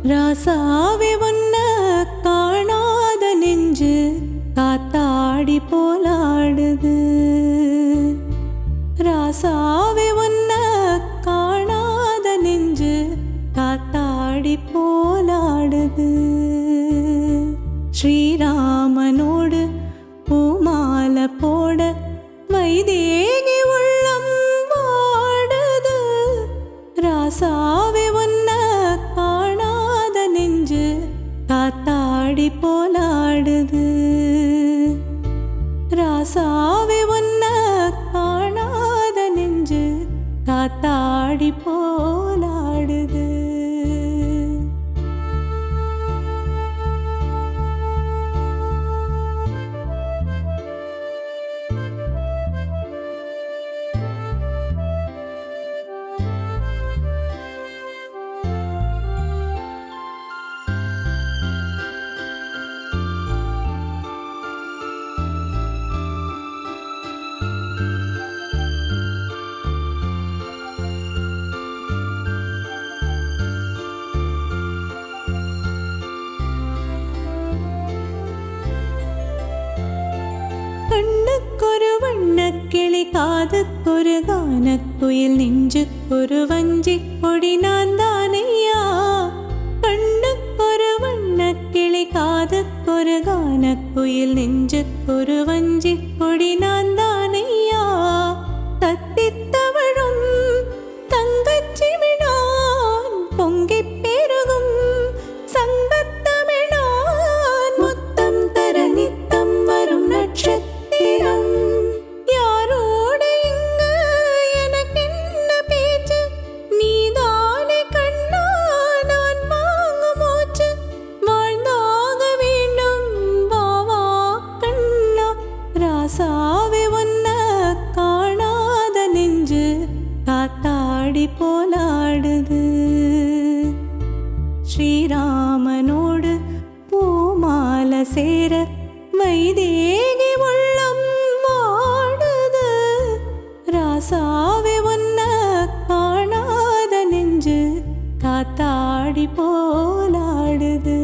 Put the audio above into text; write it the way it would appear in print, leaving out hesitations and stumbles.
ராசாவே ஒன்ன காணாத நெஞ்சு காத்தாடி போலாடுது. ராசாவே ஒன்ன காணாத நெஞ்சு காத்தாடி போலாடுது. ஸ்ரீராமனோடு பூமாலை போட வைதேகி உள்ளம் வாடுது. ராசாவே ஒன்ன காணாத நெஞ்சு காத்தாடி போலாடுது. ராசாவே ஒன்ன காணாத நெஞ்சு காத்தாடி போலாடுது. கண்ணுக்கொரு வண்ணக்கிளி காதுக்கொரு கானக்குயில் நெஞ்சுக்கொரு வஞ்சிக் கொடி நான் தானையா. கண்ணுக்கொரு வண்ணக்கிளி காதுக்கொரு கானக்குயில் நெஞ்சுக்கொரு வஞ்சிக் கொடி நான் தானையா. தத்தித்தவழும் தங்கச்சிமிழான் பொங்கிப் பெருகும் சங்கத்தமிழான் முத்தம் தர நித்தம் வரும் நட்சத்திரம். யாரோடு இங்கு எனக்கென்ன பேச்சு, நீதானே கண்ணா நான் வாங்கும் மூச்சு. வாழ்ந்தாக வேண்டும் வா வா கண்ணா. ராசாவே ஒன்ன காணாத நெஞ்சு காத்தாடி போலாடுது. ஸ்ரீராமனோடு பூமாலை சேர வைதேகி உள்ளம் வாடுது. ராசாவே ஒன்ன காணாத நெஞ்சு காத்தாடி போலாடுது.